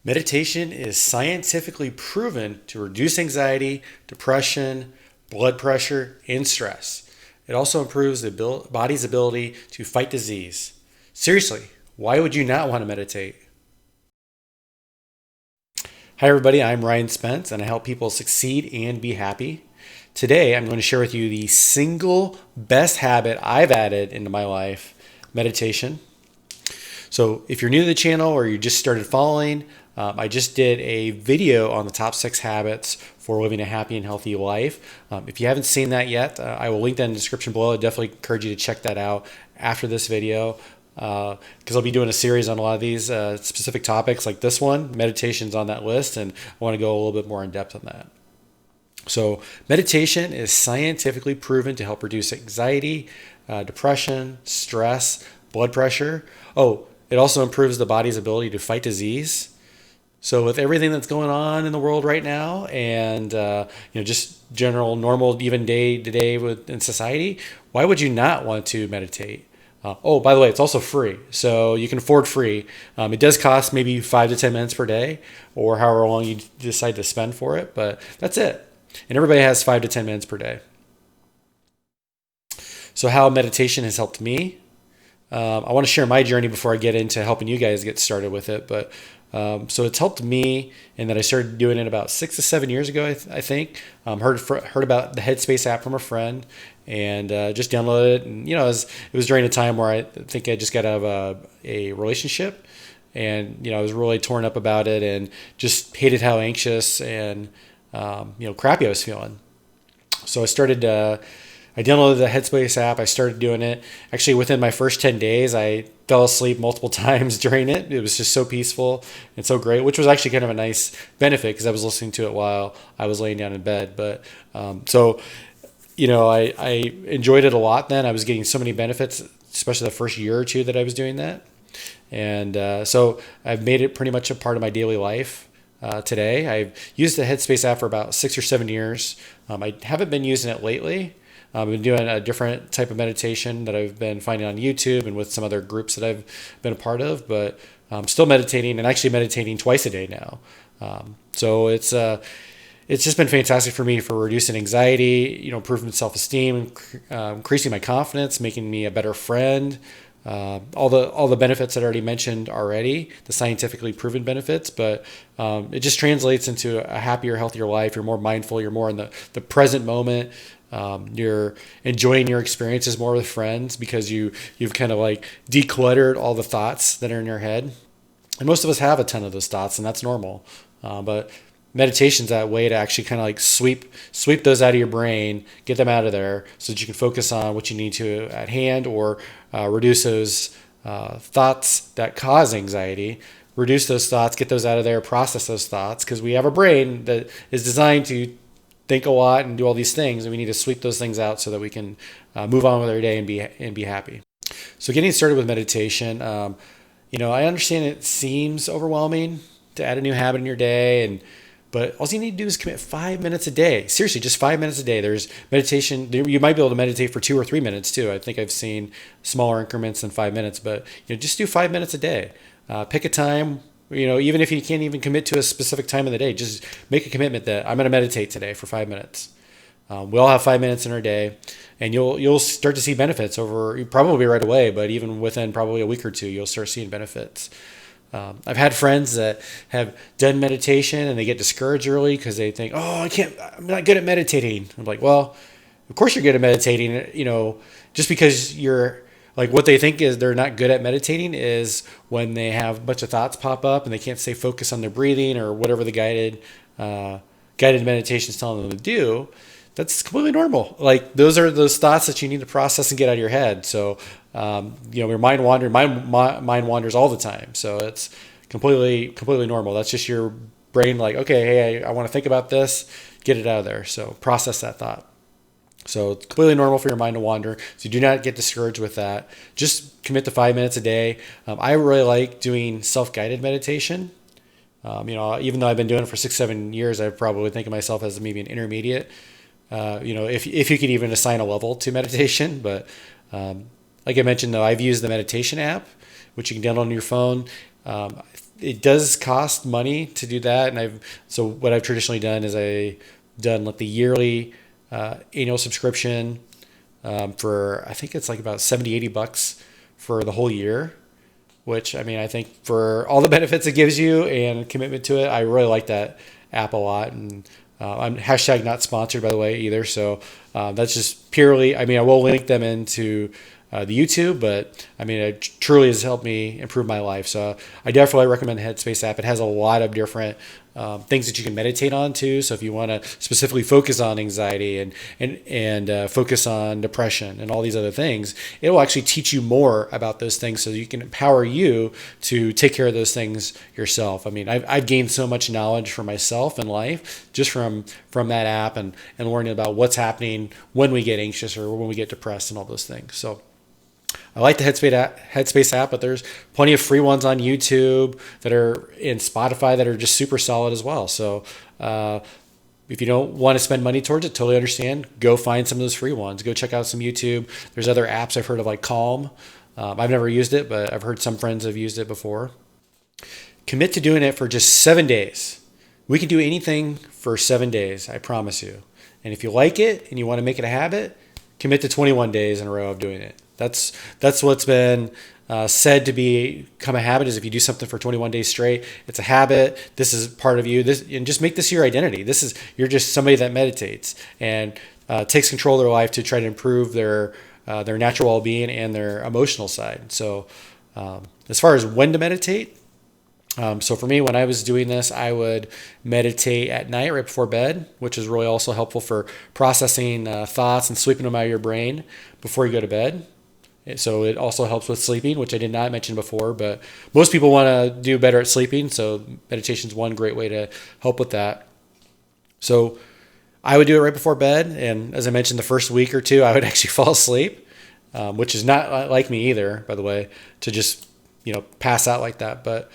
Meditation is scientifically proven to reduce anxiety, depression, blood pressure, and stress. It also improves the body's ability to fight disease. Seriously, why would you not want to meditate? Hi, everybody. I'm Ryan Spence, and I help people succeed and be happy. Today, I'm going to share with you the single best habit I've added into my life, meditation. So if you're new to the channel or you just started following, I just did a video on the top 6 habits for living a happy and healthy life. If you haven't seen that yet, I will link that in the description below. I definitely encourage you to check that out after this video because I'll be doing a series on a lot of these specific topics like this one. Meditation's on that list, and I want to go a little bit more in depth on that. So meditation is scientifically proven to help reduce anxiety, depression, stress, blood pressure. Oh, it also improves the body's ability to fight disease. So with everything that's going on in the world right now, and just general normal even day to day in society, why would you not want to meditate? By the way, it's also free, so you can afford free. It does cost maybe 5 to 10 minutes per day, or however long you decide to spend for it, but that's it. And everybody has 5 to 10 minutes per day. So how meditation has helped me. I want to share my journey before I get into helping you guys get started with it. But so it's helped me in that I started doing it about 6 to 7 years ago, I think. Heard about the Headspace app from a friend and just downloaded it. And, it was during a time where I think I just got out of a relationship. And, I was really torn up about it and just hated how anxious and, crappy I was feeling. So I downloaded the Headspace app. I started doing it. Actually, within my first 10 days, I fell asleep multiple times during it. It was just so peaceful and so great, which was actually kind of a nice benefit because I was listening to it while I was laying down in bed. But I enjoyed it a lot then. I was getting so many benefits, especially the first year or two that I was doing that. And so I've made it pretty much a part of my daily life. Today, I've used the Headspace app for about 6 or 7 years. I haven't been using it lately. I've been doing a different type of meditation that I've been finding on YouTube and with some other groups that I've been a part of, but I'm still meditating and actually meditating twice a day now. So it's just been fantastic for me for reducing anxiety, improving self-esteem, increasing my confidence, making me a better friend. All the benefits that I already mentioned already, the scientifically proven benefits, but it just translates into a happier, healthier life. You're more mindful. You're more in the present moment. You're enjoying your experiences more with friends because you've kind of like decluttered all the thoughts that are in your head. And most of us have a ton of those thoughts, and that's normal. But meditation's that way to actually kind of like sweep those out of your brain, get them out of there so that you can focus on what you need to at hand, or reduce those thoughts that cause anxiety. Reduce those thoughts, get those out of there, process those thoughts, because we have a brain that is designed to think a lot and do all these things, and we need to sweep those things out so that we can move on with our day and be happy. So getting started with meditation, I understand it seems overwhelming to add a new habit in your day, but all you need to do is commit 5 minutes a day. Seriously, just 5 minutes a day. There's meditation. You might be able to meditate for 2 or 3 minutes too. I think I've seen smaller increments than 5 minutes, but just do 5 minutes a day. Pick a time. Even if you can't even commit to a specific time of the day, just make a commitment that I'm going to meditate today for 5 minutes. We all have 5 minutes in our day, and you'll start to see benefits probably right away, but even within probably a week or two, you'll start seeing benefits. I've had friends that have done meditation and they get discouraged early because they think, I'm not good at meditating. I'm like, well, of course you're good at meditating. Just because you're like, what they think is they're not good at meditating is when they have a bunch of thoughts pop up and they can't stay focused on their breathing or whatever the guided meditation is telling them to do. That's completely normal. Like those are those thoughts that you need to process and get out of your head. So, your mind wanders all the time. So it's completely normal. That's just your brain like, okay, hey, I want to think about this, get it out of there. So process that thought. So it's completely normal for your mind to wander. So do not get discouraged with that. Just commit to 5 minutes a day. I really like doing self-guided meditation. Even though I've been doing it for 6-7 years, I probably think of myself as maybe an intermediate. If you could even assign a level to meditation. But like I mentioned, though, I've used the meditation app, which you can download on your phone. It does cost money to do that, and so what I've traditionally done is I've done like the yearly annual subscription for, I think it's like about 70-80 bucks for the whole year, which, I mean, I think for all the benefits it gives you and commitment to it, I really like that app a lot. And I'm hashtag not sponsored, by the way, either. So that's just purely, I mean, I will link them into the YouTube, but I mean, it truly has helped me improve my life. So I definitely recommend the Headspace app. It has a lot of different things that you can meditate on too. So if you want to specifically focus on anxiety and focus on depression and all these other things, it will actually teach you more about those things so you can empower you to take care of those things yourself. I mean, I've gained so much knowledge for myself in life just from that app and learning about what's happening when we get anxious or when we get depressed and all those things. So I like the Headspace app, but there's plenty of free ones on YouTube that are in Spotify that are just super solid as well. So if you don't want to spend money towards it, totally understand. Go find some of those free ones. Go check out some YouTube. There's other apps I've heard of like Calm. I've never used it, but I've heard some friends have used it before. Commit to doing it for just 7 days. We can do anything for 7 days, I promise you. And if you like it and you want to make it a habit, commit to 21 days in a row of doing it. That's what's been said to become a habit, is if you do something for 21 days straight, it's a habit. This is part of you. And just make this your identity. You're just somebody that meditates and takes control of their life to try to improve their natural well-being and their emotional side. So as far as when to meditate, so for me, when I was doing this, I would meditate at night right before bed, which is really also helpful for processing thoughts and sweeping them out of your brain before you go to bed. So it also helps with sleeping, which I did not mention before, but most people want to do better at sleeping. So meditation is one great way to help with that. So I would do it right before bed. And as I mentioned, the first week or two, I would actually fall asleep, which is not like me either, by the way, to just, pass out like that. But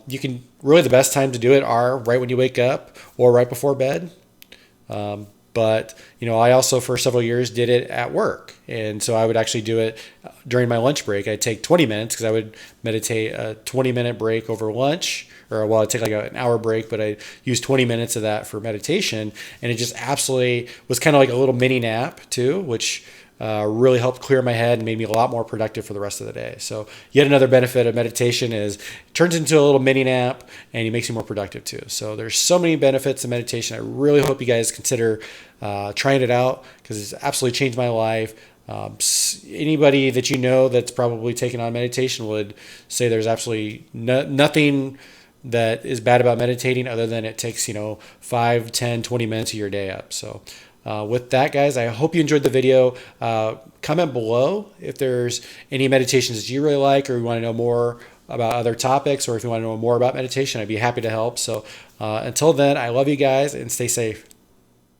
you can really, the best time to do it are right when you wake up or right before bed. But I also for several years did it at work. And so I would actually do it during my lunch break. I'd take 20 minutes because I would meditate a 20-minute break over lunch, or I'd take like an hour break, but I used 20 minutes of that for meditation. And it just absolutely was kind of like a little mini nap too, which really helped clear my head and made me a lot more productive for the rest of the day. So yet another benefit of meditation is it turns into a little mini nap and it makes you more productive too. So there's so many benefits of meditation. I really hope you guys consider trying it out because it's absolutely changed my life. Anybody that you know that's probably taken on meditation would say there's absolutely nothing that is bad about meditating other than it takes 5, 10, 20 minutes of your day up. So with that, guys, I hope you enjoyed the video. Comment below if there's any meditations that you really like, or you want to know more about other topics, or if you want to know more about meditation, I'd be happy to help. So until then, I love you guys and stay safe.